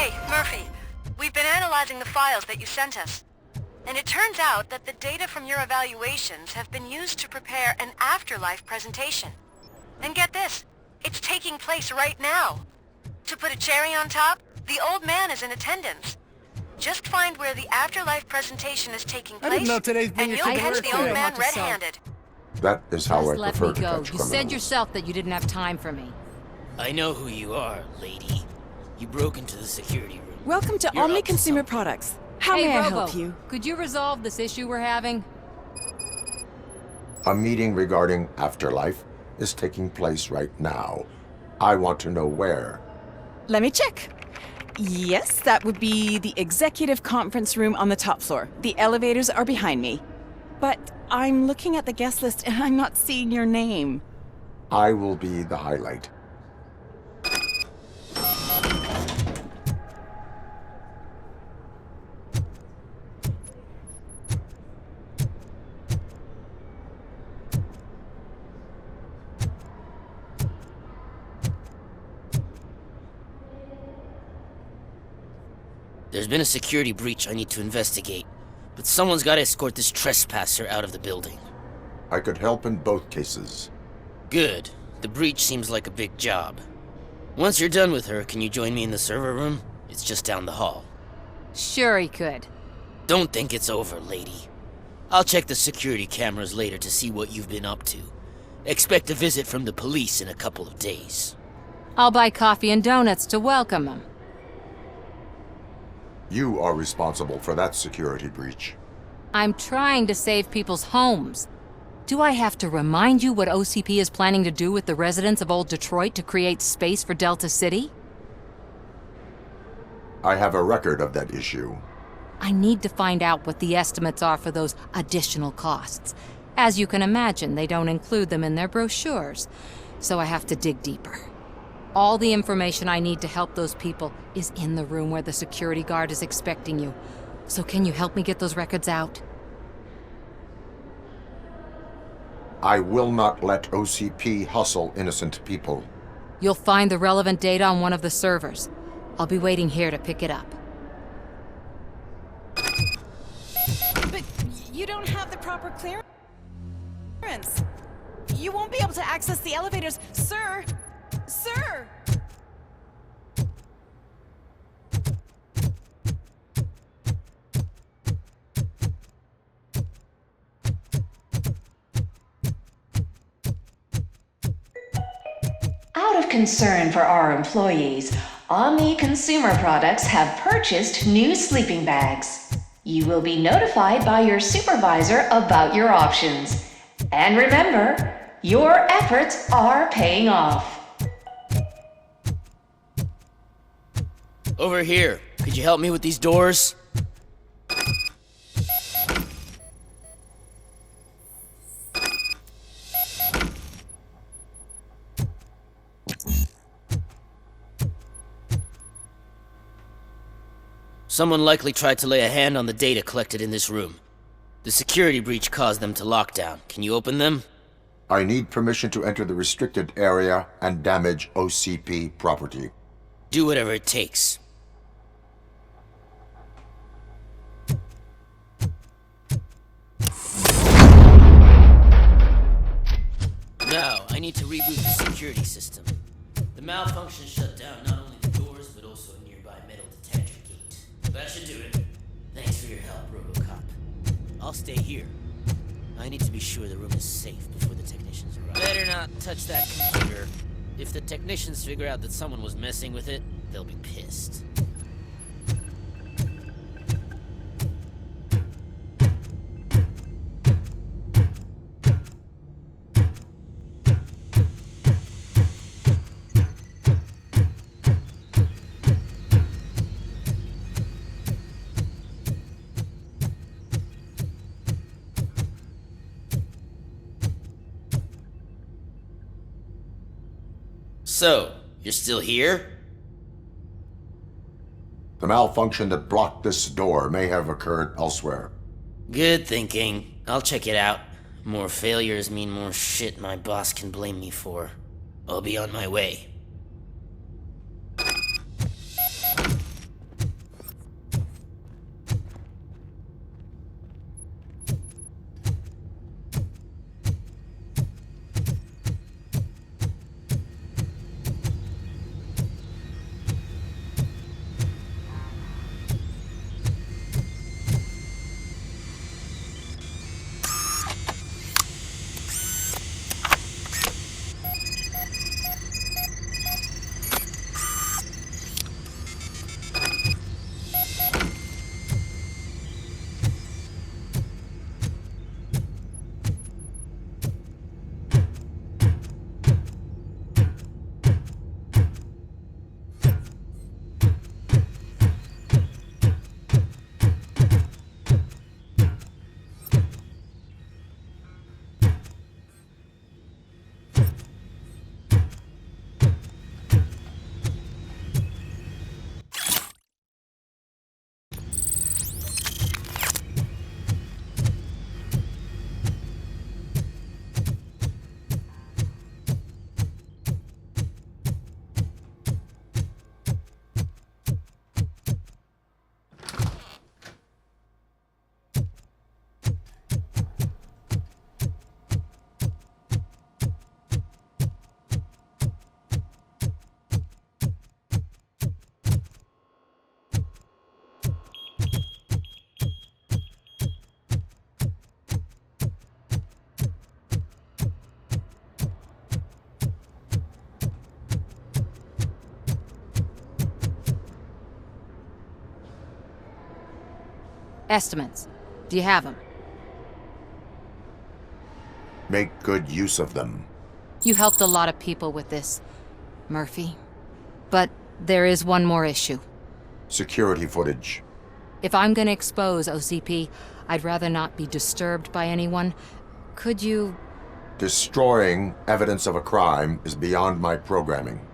Hey, Murphy. We've been analyzing the files that you sent us. And it turns out that the data from your evaluations have been used to prepare an afterlife presentation. And get this, it's taking place right now. To put a cherry on top, the old man is in attendance. Just find where the afterlife presentation is taking place, I didn't know today's and being you'll catch the old man red-handed. That is how I Just let prefer me to go. catch You criminals. said yourself that you didn't have time for me. I know who you are, lady. You broke into the security room. Welcome to You're Omni up to Consumer something. Products. How Hey, may I Robo, help you? could you resolve this issue we're having? A meeting regarding afterlife is taking place right now. I want to know where. Let me check. Yes, that would be the executive conference room on the top floor. The elevators are behind me. But I'm looking at the guest list and I'm not seeing your name. I will be the highlight. There's been a security breach I need to investigate, but someone's got to escort this trespasser out of the building. I could help in both cases. Good. The breach seems like a big job. Once you're done with her, can you join me in the server room? It's just down the hall. Sure he could. Don't think it's over, lady. I'll check the security cameras later to see what you've been up to. Expect a visit from the police in a couple of days. I'll buy coffee and donuts to welcome him. You are responsible for that security breach. I'm trying to save people's homes. Do I have to remind you what OCP is planning to do with the residents of Old Detroit to create space for Delta City? I have a record of that issue. I need to find out what the estimates are for those additional costs. As you can imagine, they don't include them in their brochures, so I have to dig deeper. All the information I need to help those people is in the room where the security guard is expecting you. So can you help me get those records out? I will not let OCP hustle innocent people. You'll find the relevant data on one of the servers. I'll be waiting here to pick it up. But you don't have the proper clearance. You won't be able to access the elevators, sir. Sir! Out of concern for our employees, Omni Consumer Products have purchased new sleeping bags. You will be notified by your supervisor about your options. And remember, your efforts are paying off. Over here. Could you help me with these doors? Someone likely tried to lay a hand on the data collected in this room. The security breach caused them to lock down. Can you open them? I need permission to enter the restricted area and damage OCP property. Do whatever it takes. Now, I need to reboot the security system. The malfunction shut down not only the doors, but also a nearby metal detector gate. That should do it. Thanks for your help, Robocop. I'll stay here. I need to be sure the room is safe before the technicians arrive. Better not touch that computer. If the technicians figure out that someone was messing with it, they'll be pissed. So, you're still here? The malfunction that blocked this door may have occurred elsewhere. Good thinking. I'll check it out. More failures mean more shit my boss can blame me for. I'll be on my way. Estimates. Do you have them? Make good use of them. You helped a lot of people with this, Murphy. But there is one more issue. Security footage. If I'm gonna expose OCP, I'd rather not be disturbed by anyone. Could you... Destroying evidence of a crime is beyond my programming.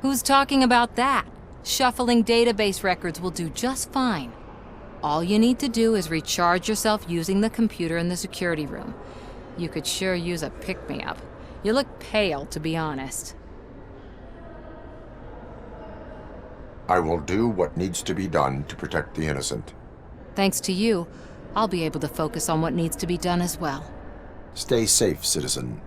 Who's talking about that? Shuffling database records will do just fine. All you need to do is recharge yourself using the computer in the security room. You could sure use a pick-me-up. You look pale, to be honest. I will do what needs to be done to protect the innocent. Thanks to you, I'll be able to focus on what needs to be done as well. Stay safe, citizen.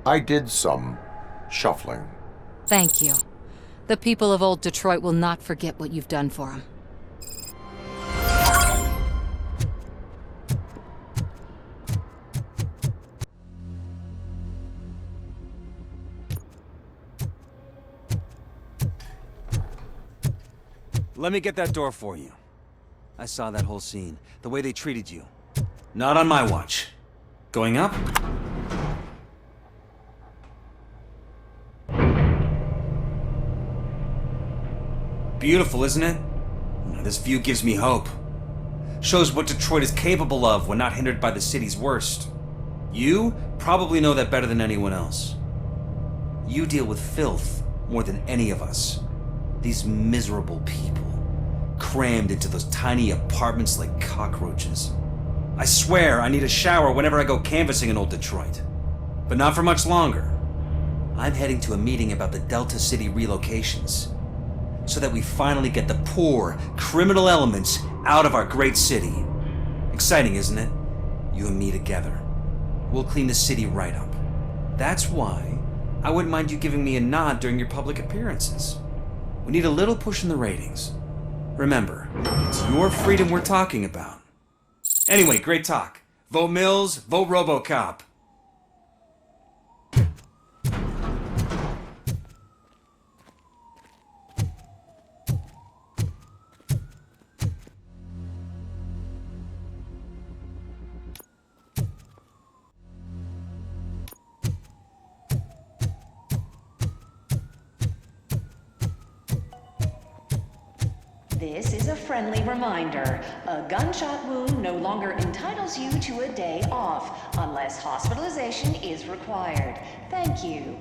I did some shuffling. Thank you. The people of old Detroit will not forget what you've done for them. Let me get that door for you. I saw that whole scene, the way they treated you. Not on my watch. Going up? Beautiful, isn't it? This view gives me hope. Shows what Detroit is capable of when not hindered by the city's worst. You probably know that better than anyone else. You deal with filth more than any of us. These miserable people, crammed into those tiny apartments like cockroaches. I swear I need a shower whenever I go canvassing in old Detroit. But not for much longer. I'm heading to a meeting about the Delta City relocations, so that we finally get the poor, criminal elements out of our great city. Exciting, isn't it? You and me together. We'll clean the city right up. That's why I wouldn't mind you giving me a nod during your public appearances. We need a little push in the ratings. Remember, it's your freedom we're talking about. Anyway, great talk. Vote Mills, vote Robocop. This is a friendly reminder. A gunshot wound no longer entitles you to a day off, unless hospitalization is required. Thank you.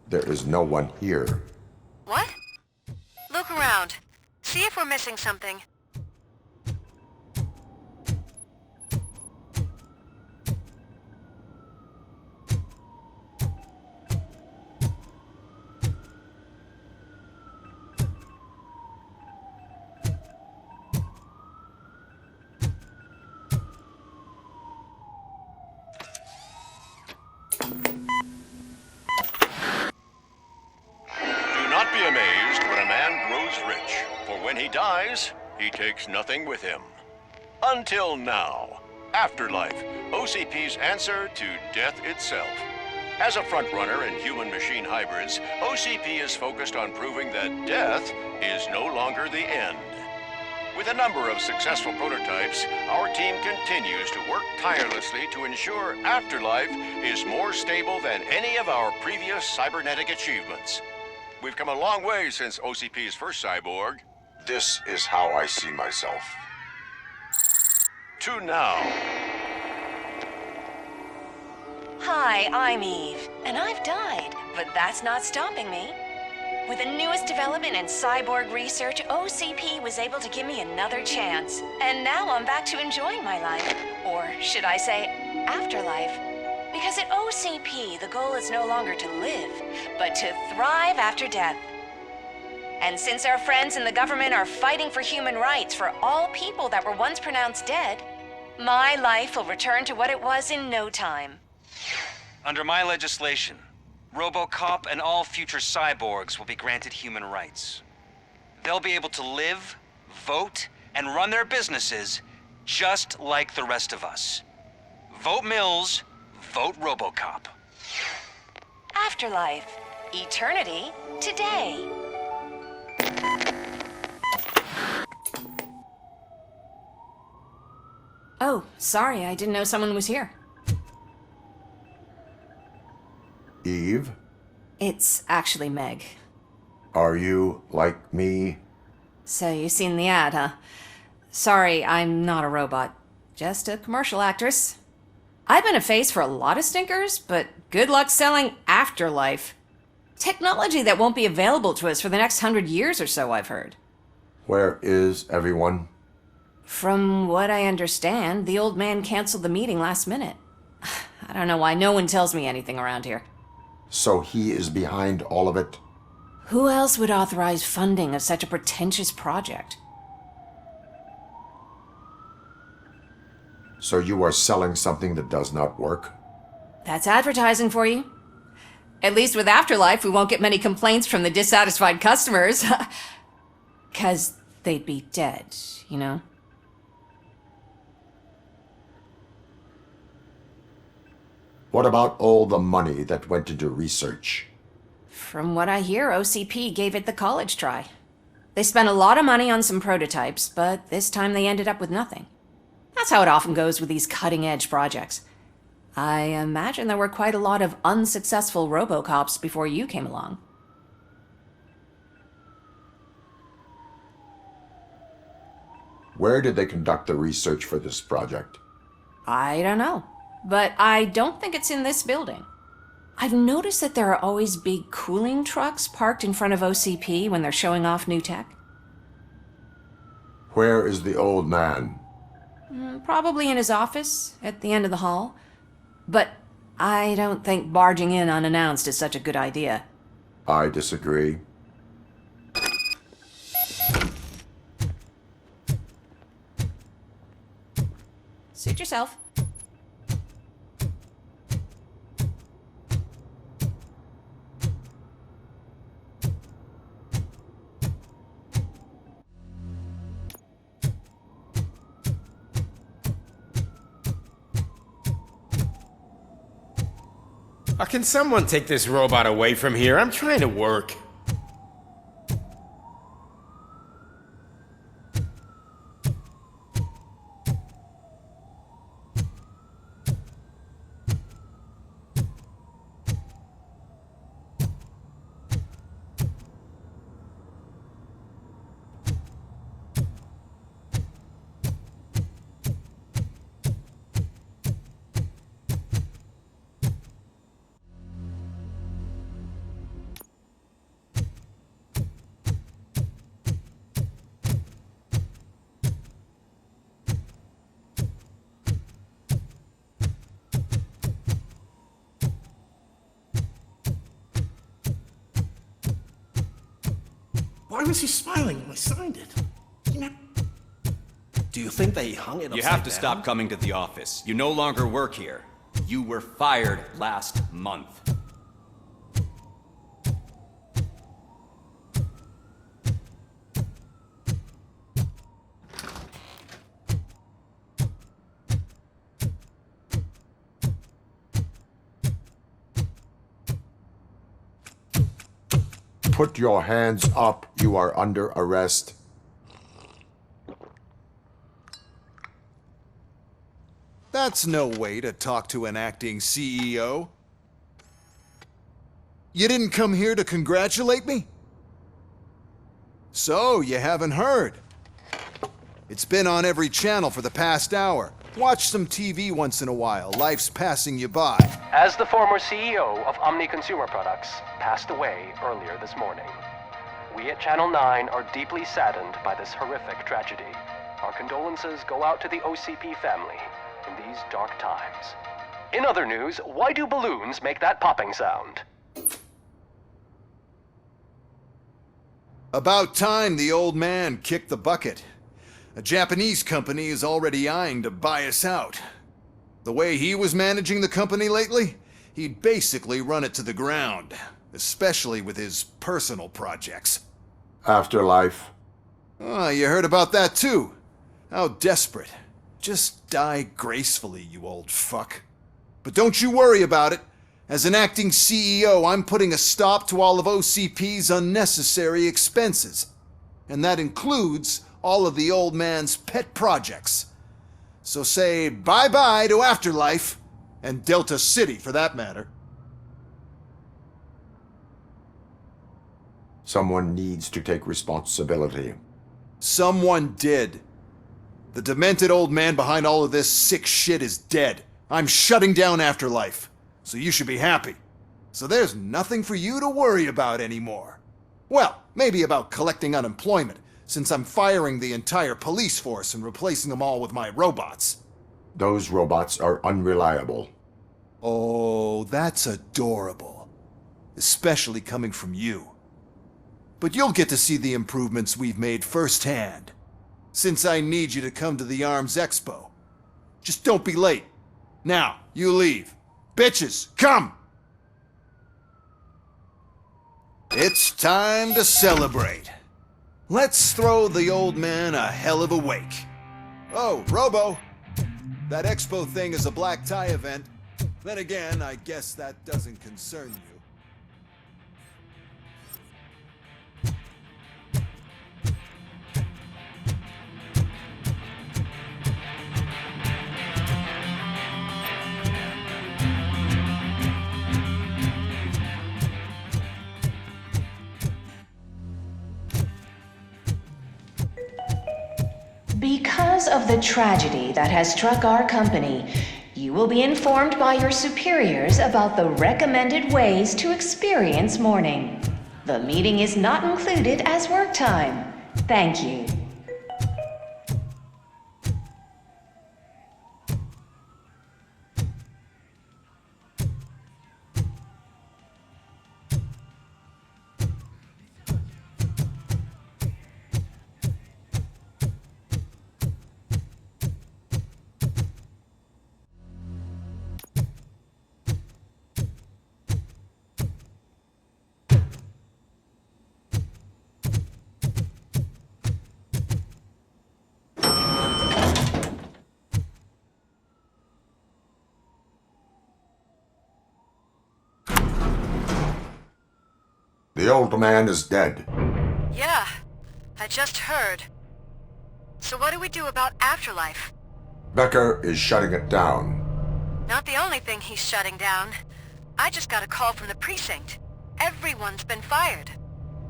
There is no one here. What? See if we're missing something. Do not be amazed when a man grows rich, for when he dies, he takes nothing with him. Until now. Afterlife, OCP's answer to death itself. As a frontrunner in human-machine hybrids, OCP is focused on proving that death is no longer the end. With a number of successful prototypes, our team continues to work tirelessly to ensure Afterlife is more stable than any of our previous cybernetic achievements. We've come a long way since OCP's first cyborg. This is how I see myself. To now. Hi, I'm Eve, and I've died, but that's not stopping me. With the newest development in cyborg research, OCP was able to give me another chance. And now I'm back to enjoying my life. Or should I say, afterlife. Because at OCP, the goal is no longer to live, but to thrive after death. And since our friends in the government are fighting for human rights for all people that were once pronounced dead, my life will return to what it was in no time. Under my legislation, Robocop and all future cyborgs will be granted human rights. They'll be able to live, vote, and run their businesses just like the rest of us. Vote Mills, vote Robocop. Afterlife. Eternity. Today. Oh, sorry, I didn't know someone was here. Eve, It's actually Meg. are you like me? So you seen the ad, huh? Sorry, I'm not a robot. Just a commercial actress. I've been a face for a lot of stinkers, but good luck selling Afterlife. Technology that won't be available to us for the next 100 years or so, I've heard. Where is everyone? From what I understand, the old man canceled the meeting last minute. I don't know why no one tells me anything around here. So he is behind all of it? Who else would authorize funding of such a pretentious project? So you are selling something that does not work? That's advertising for you. At least with Afterlife, we won't get many complaints from the dissatisfied customers. 'Cause they'd be dead, you know? What about all the money that went into research? From what I hear, OCP gave it the college try. They spent a lot of money on some prototypes, but this time they ended up with nothing. That's how it often goes with these cutting-edge projects. I imagine there were quite a lot of unsuccessful Robocops before you came along. Where did they conduct the research for this project? I don't know, but I don't think it's in this building. I've noticed that there are always big cooling trucks parked in front of OCP when they're showing off new tech. Where is the old man? Probably in his office, at the end of the hall. But I don't think barging in unannounced is such a good idea. I disagree. Suit yourself. Can someone take this robot away from here? I'm trying to work. Why was he smiling when I signed it? Do you think they hung it upside You have to down? stop coming to the office. You no longer work here. You were fired last month. Put your hands up. You are under arrest. That's no way to talk to an acting CEO. You didn't come here to congratulate me? So, you haven't heard. It's been on every channel for the past hour. Watch some TV once in a while. Life's passing you by. As the former CEO of Omni Consumer Products passed away earlier this morning, we at Channel 9 are deeply saddened by this horrific tragedy. Our condolences go out to the OCP family in these dark times. In other news, why do balloons make that popping sound? About time the old man kicked the bucket. A Japanese company is already eyeing to buy us out. The way he was managing the company lately, he'd basically run it to the ground, especially with his personal projects. Afterlife. Oh, you heard about that too. How desperate. Just die gracefully, you old fuck. But don't you worry about it. As an acting CEO, I'm putting a stop to all of OCP's unnecessary expenses. And that includes all of the old man's pet projects. So say bye-bye to Afterlife, and Delta City for that matter. Someone needs to take responsibility. Someone did. The demented old man behind all of this sick shit is dead. I'm shutting down Afterlife, so you should be happy. So there's nothing for you to worry about anymore. Well, maybe about collecting unemployment, since I'm firing the entire police force and replacing them all with my robots. Those robots are unreliable. Oh, that's adorable. Especially coming from you. But you'll get to see the improvements we've made firsthand. Since I need you to come to the ARMS Expo. Just don't be late. Now, you leave. Bitches, come! It's time to celebrate. Let's throw the old man a hell of a wake. Oh, Robo! That expo thing is a black tie event. Then again, I guess that doesn't concern you. Because of the tragedy that has struck our company, you will be informed by your superiors about the recommended ways to experience mourning. The meeting is not included as work time. Thank you. The old man is dead. Yeah, I just heard. So what do we do about Afterlife? Becker is shutting it down. Not the only thing he's shutting down. I just got a call from the precinct. Everyone's been fired.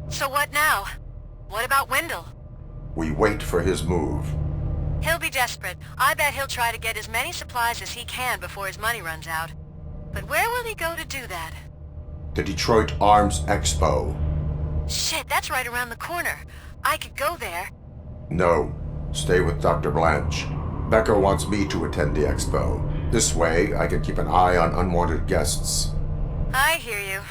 So what now? What about Wendell? We wait for his move. He'll be desperate. I bet he'll try to get as many supplies as he can before his money runs out. But where will he go to do that? The Detroit Arms Expo. Shit, that's right around the corner. I could go there. No. Stay with Dr. Blanche. Becker wants me to attend the expo. This way, I can keep an eye on unwanted guests. I hear you.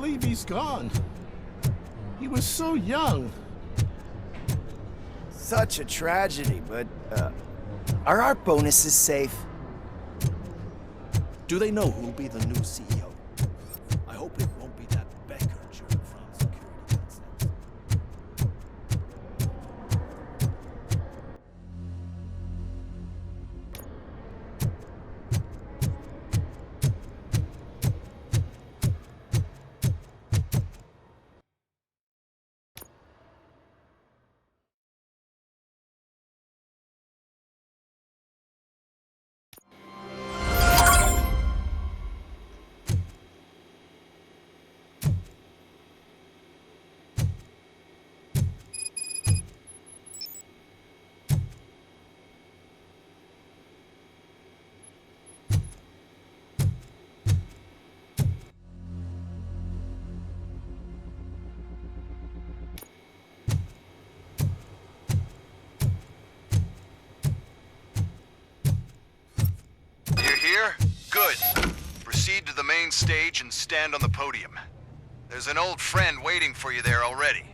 believe he's gone. He was so young. Such a tragedy, but, are our bonuses safe? Do they know who'll be the new CEO? I hope it won't be that Becker jerk from security concepts. Good. Proceed to the main stage and stand on the podium. There's an old friend waiting for you there already.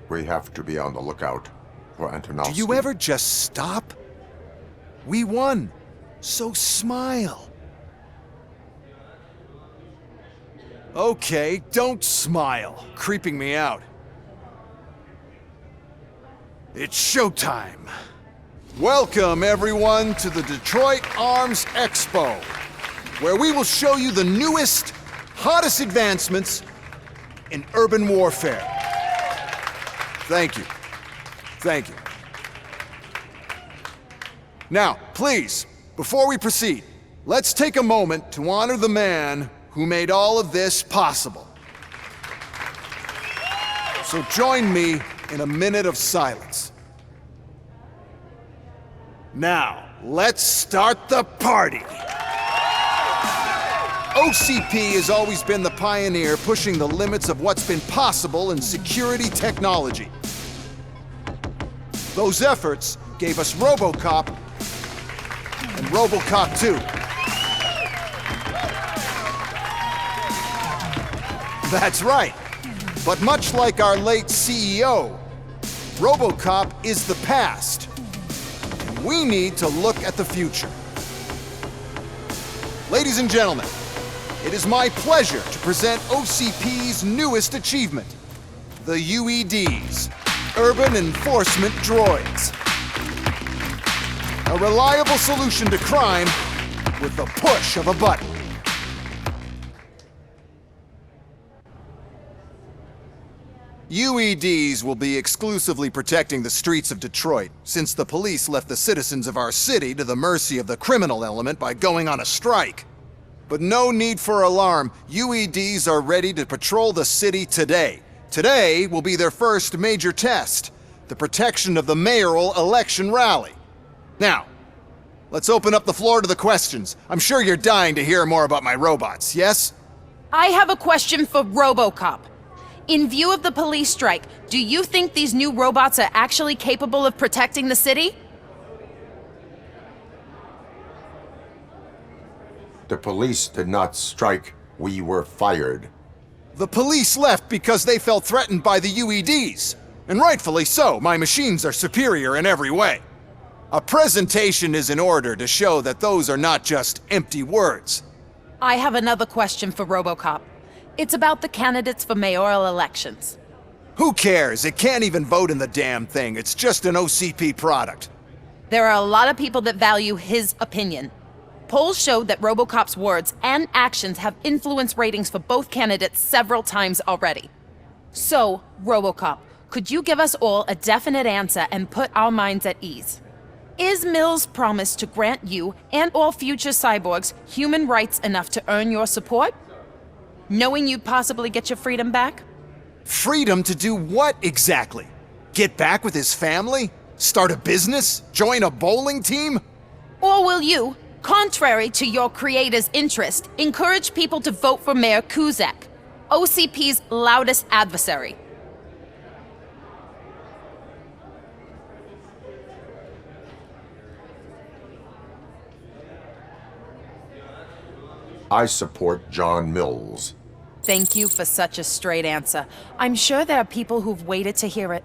We have to be on the lookout for Antonovsky. Do you ever just stop? We won, so smile. Okay, don't smile, creeping me out. It's showtime. Welcome, everyone, to the Detroit Arms Expo, where we will show you the newest, hottest advancements in urban warfare. Thank you. Thank you. Now, please, before we proceed, let's take a moment to honor the man who made all of this possible. So join me in a minute of silence. Now, let's start the party. OCP has always been the pioneer pushing the limits of what's been possible in security technology. Those efforts gave us Robocop and Robocop 2. That's right. But much like our late CEO, Robocop is the past. And we need to look at the future. Ladies and gentlemen, it is my pleasure to present OCP's newest achievement, the UEDs, Urban Enforcement Droids. A reliable solution to crime with the push of a button. UEDs will be exclusively protecting the streets of Detroit, since the police left the citizens of our city to the mercy of the criminal element by going on a strike. But no need for alarm, UEDs are ready to patrol the city today. Today will be their first major test, the protection of the mayoral election rally. Now, let's open up the floor to the questions. I'm sure you're dying to hear more about my robots, yes? I have a question for Robocop. In view of the police strike, do you think these new robots are actually capable of protecting the city? The police did not strike. We were fired. The police left because they felt threatened by the UEDs. And rightfully so, my machines are superior in every way. A presentation is in order to show that those are not just empty words. I have another question for Robocop. It's about the candidates for mayoral elections. Who cares? It can't even vote in the damn thing. It's just an OCP product. There are a lot of people that value his opinion. Polls showed that Robocop's words and actions have influenced ratings for both candidates several times already. So, Robocop, could you give us all a definite answer and put our minds at ease? Is Mills' promise to grant you and all future cyborgs human rights enough to earn your support? Knowing you'd possibly get your freedom back? Freedom to do what exactly? Get back with his family? Start a business? Join a bowling team? Or will you, contrary to your creator's interest, encourage people to vote for Mayor Kuzak, OCP's loudest adversary? I support John Mills. Thank you for such a straight answer. I'm sure there are people who've waited to hear it.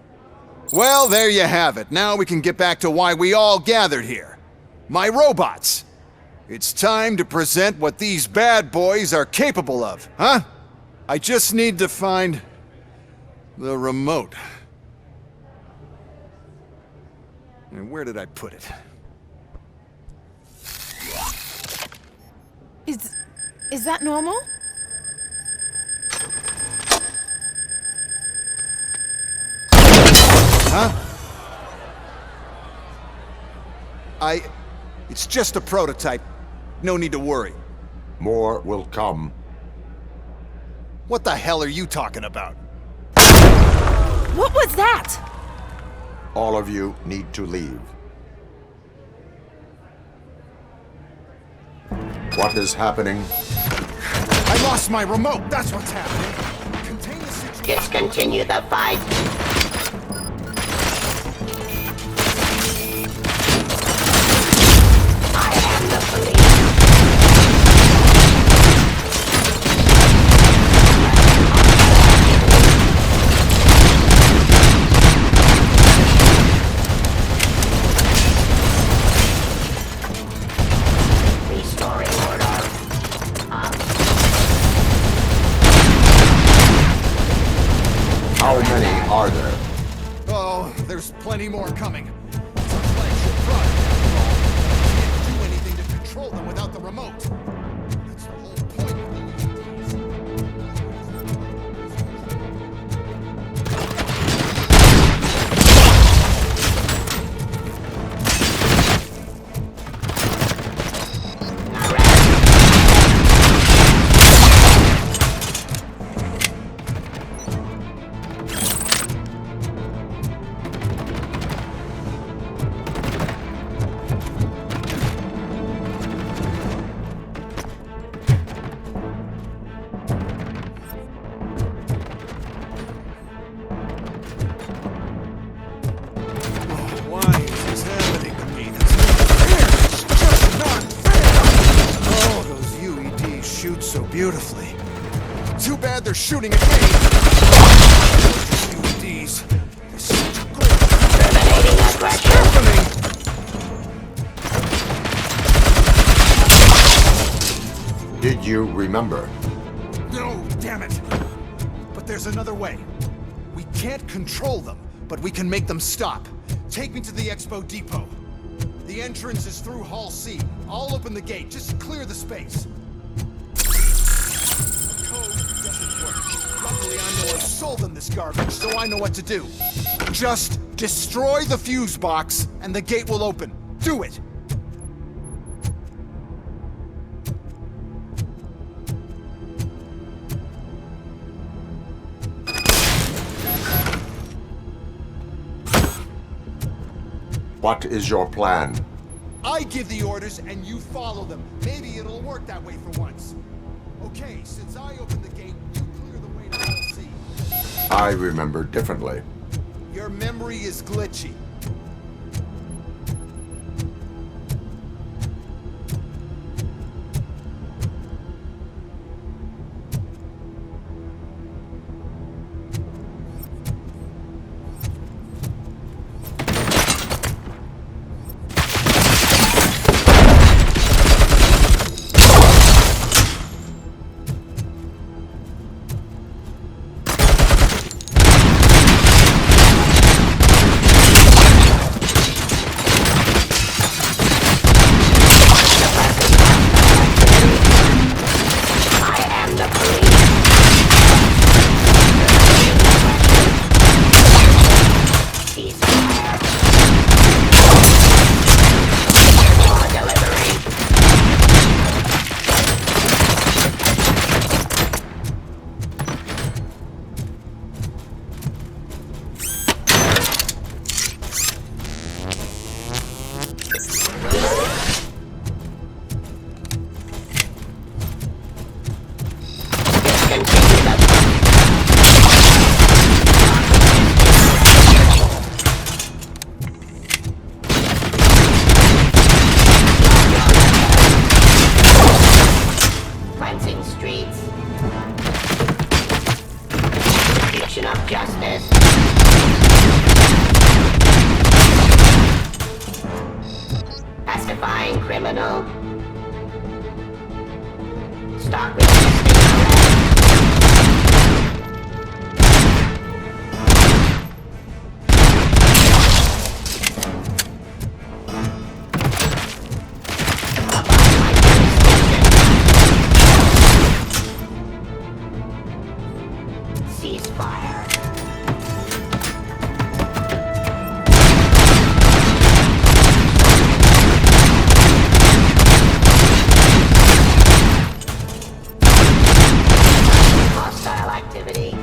Well, there you have it. Now we can get back to why we all gathered here. My robots. It's time to present what these bad boys are capable of, huh? I just need to find the remote. And where did I put it? Is that normal? Huh? It's just a prototype. No need to worry. More will come. What the hell are you talking about? What was that? All of you need to leave. What is happening? I lost my remote. That's what's happening. Contain the situation. Discontinue the fight. I am the police. Restoring order. How many are there? Oh, there's plenty more coming. It's a flagship product, after all. I can't do anything to control them without the remote. That's the whole point of beautifully. Too bad they're shooting at me. UEDs. Terminating aggression. Did you remember? No, damn it. But there's another way. We can't control them, but we can make them stop. Take me to the Expo Depot. The entrance is through Hall C. I'll open the gate. Just clear the space. Luckily, I know I've sold them this garbage, so I know what to do. Just destroy the fuse box, and the gate will open. Do it! What is your plan? I give the orders, and you follow them. Maybe it'll work that way for once. Okay, since I opened the gate, you clear the way to Hall C. I remember differently. Your memory is glitchy. criminal. Stop resisting arrest. Ceasefire. Hostile activity.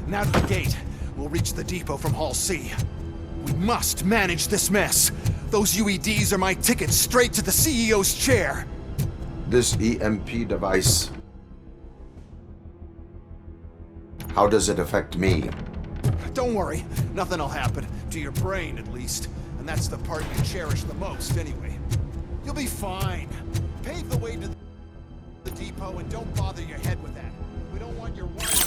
Now to the gate. We'll reach the depot from Hall C. We must manage this mess. Those UEDs are my ticket straight to the CEO's chair. This EMP device... How does it affect me? Don't worry, nothing'll happen. To your brain, at least. And that's the part you cherish the most, anyway. You'll be fine. Pave the way to the depot and don't bother your head with that. We don't want your worries.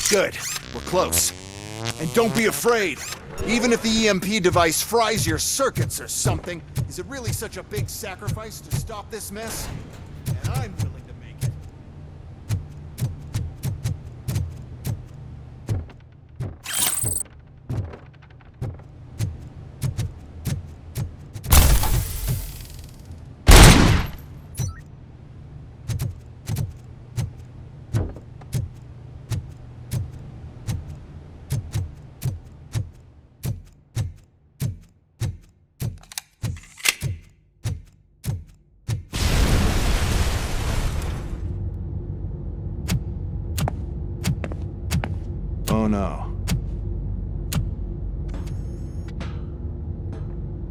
Good. We're close. And don't be afraid. Even if the EMP device fries your circuits or something, is it really such a big sacrifice to stop this mess? And I'm willing to make it. Oh no.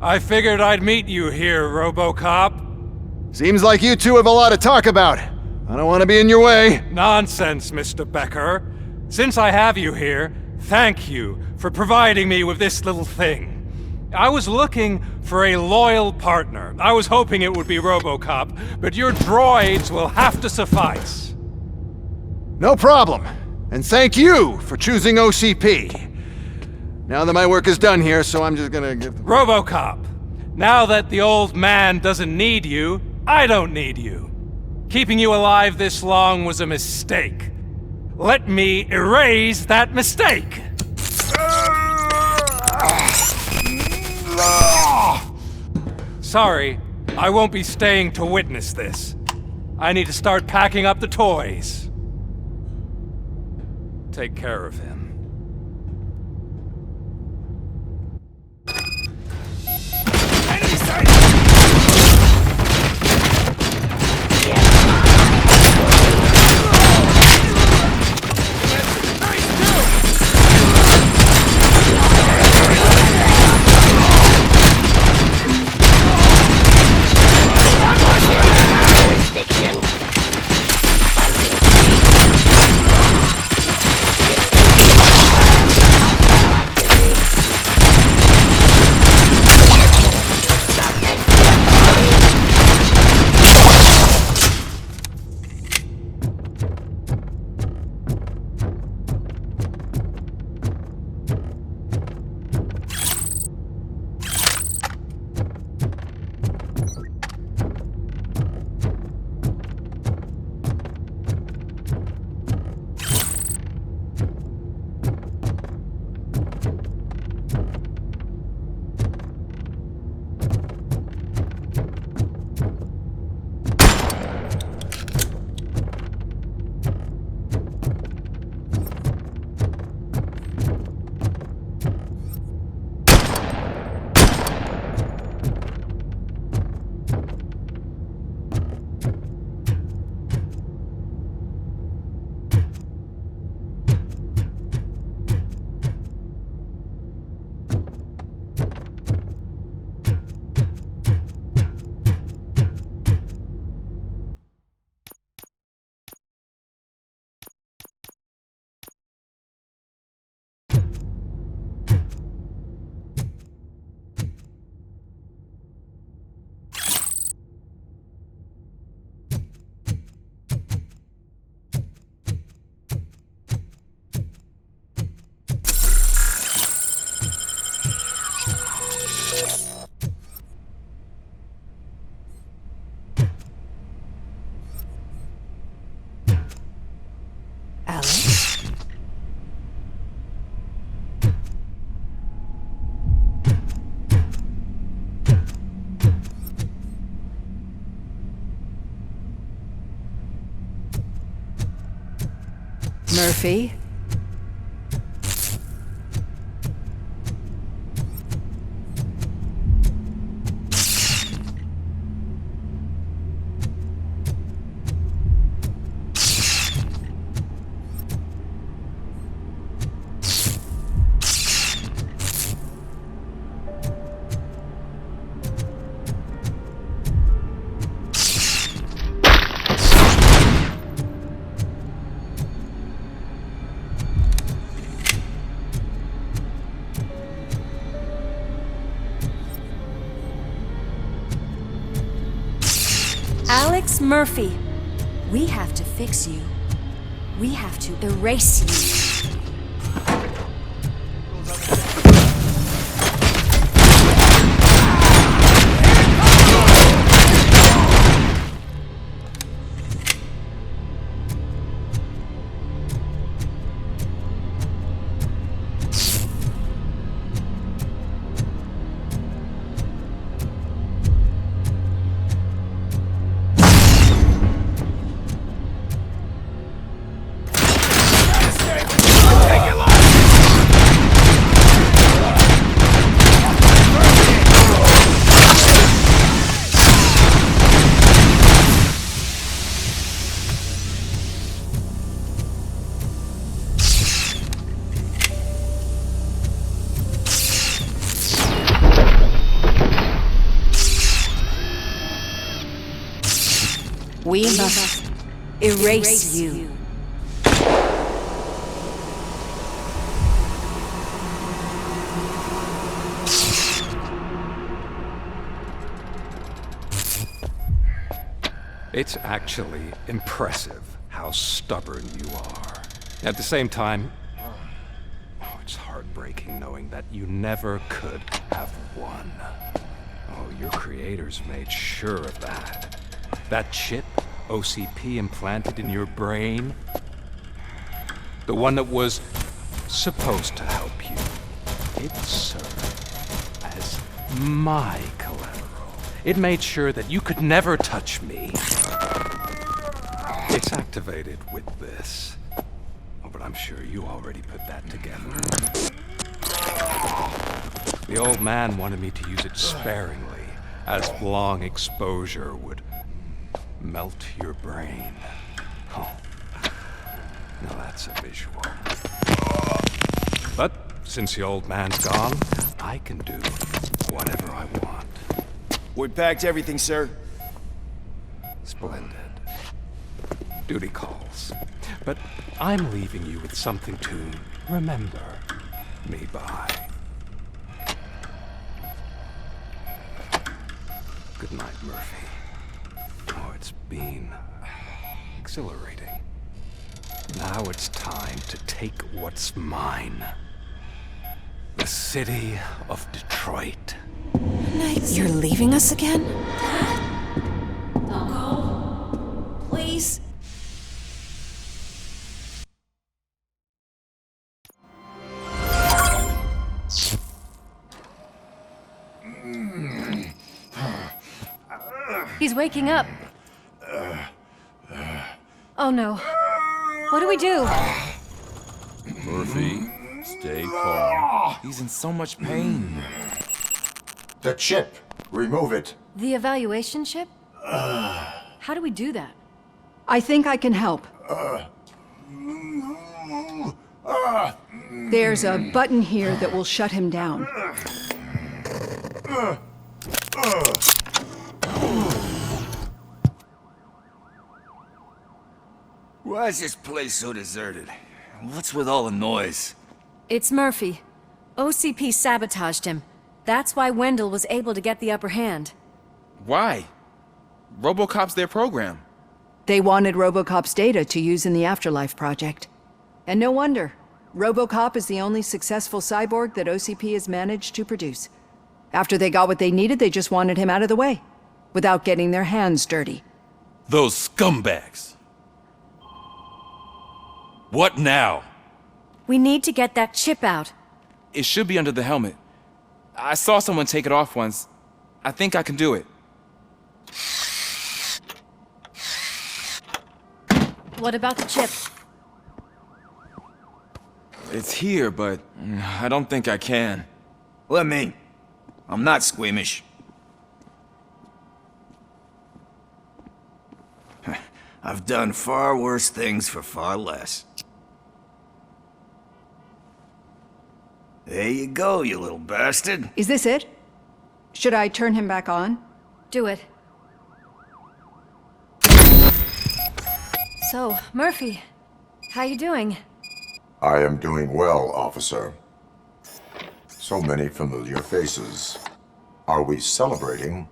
I figured I'd meet you here, Robocop. Seems like you two have a lot to talk about. I don't want to be in your way. Nonsense, Mr. Becker. Since I have you here, thank you for providing me with this little thing. I was looking for a loyal partner. I was hoping it would be Robocop, but your droids will have to suffice. No problem. And thank you for choosing OCP. Now that my work is done here, so I'm just gonna give... Robocop, now that the old man doesn't need you, I don't need you. Keeping you alive this long was a mistake. Let me erase that mistake! Sorry, I won't be staying to witness this. I need to start packing up the toys. Take care of him. Enemy sight! Murphy? Alex Murphy, we have to fix you. We have to erase you. erase you. It's actually impressive how stubborn you are. At the same time, it's heartbreaking knowing that you never could have won. Oh, your creators made sure of that. That chip OCP implanted in your brain, the one that was supposed to help you, it served as my collateral. It made sure that you could never touch me. It's activated with this. Oh, but I'm sure you already put that together. The old man wanted me to use it sparingly, as long exposure would melt your brain. Oh, now that's a visual. But since the old man's gone, I can do whatever I want. We packed everything, sir. Splendid. Duty calls. But I'm leaving you with something to remember me by. Good night, Murphy. Oh, it's been exhilarating. Now it's time to take what's mine. The city of Detroit. You're leaving us again? Don't go. Please. He's waking up. Oh no. What do we do? Murphy, stay calm. He's in so much pain. The chip. Remove it. The evaluation chip? How do we do that? I think I can help. There's a button here that will shut him down. Why is this place so deserted? What's with all the noise? It's Murphy. OCP sabotaged him. That's why Wendell was able to get the upper hand. Why? Robocop's their program. They wanted Robocop's data to use in the Afterlife project. And no wonder. Robocop is the only successful cyborg that OCP has managed to produce. After they got what they needed, they just wanted him out of the way, without getting their hands dirty. Those scumbags. What now? We need to get that chip out. It should be under the helmet. I saw someone take it off once. I think I can do it. What about the chip? It's here, but I don't think I can. Let me. I'm not squeamish. I've done far worse things for far less. There you go, you little bastard. Is this it? Should I turn him back on? Do it. So, Murphy, how you doing? I am doing well, officer. So many familiar faces. Are we celebrating?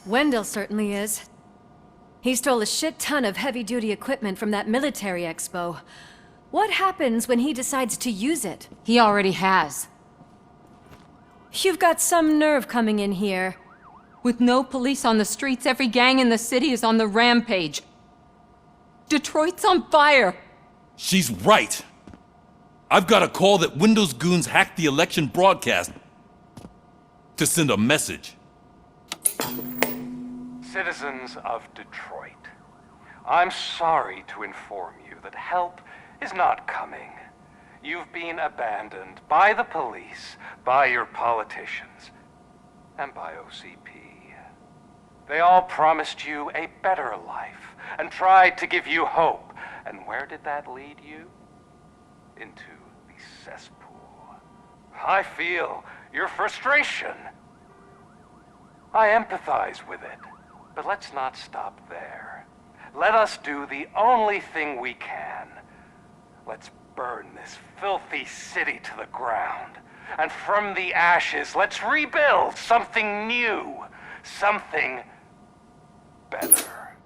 Wendell certainly is. He stole a shit ton of heavy-duty equipment from that military expo. What happens when he decides to use it? He already has. You've got some nerve coming in here. With no police on the streets, every gang in the city is on the rampage. Detroit's on fire! She's right. I've got a call that Windows goons hacked the election broadcast to send a message. Citizens of Detroit, I'm sorry to inform you that help is not coming. You've been abandoned by the police, by your politicians, and by OCP. They all promised you a better life and tried to give you hope. And where did that lead you? Into the cesspool. I feel your frustration. I empathize with it. But let's not stop there. let us do the only thing we can. Let's burn this filthy city to the ground. And from the ashes, let's rebuild something new. Something better.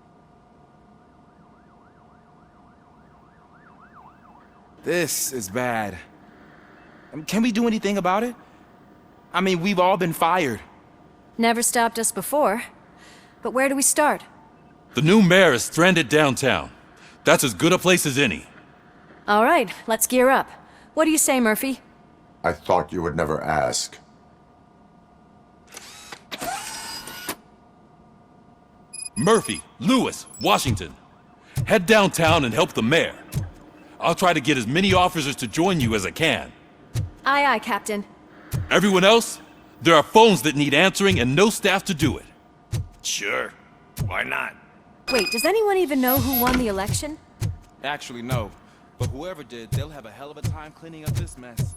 This is bad. Can we do anything about it? I mean, we've all been fired. Never stopped us before. But where do we start? The new mayor is stranded downtown. That's as good a place as any. All right, let's gear up. What do you say, Murphy? I thought you would never ask. Murphy, Lewis, Washington. Head downtown and help the mayor. I'll try to get as many officers to join you as I can. Aye, aye, Captain. Everyone else? There are phones that need answering and no staff to do it. Sure. Why not? Wait, does anyone even know who won the election? Actually, no. But whoever did, they'll have a hell of a time cleaning up this mess.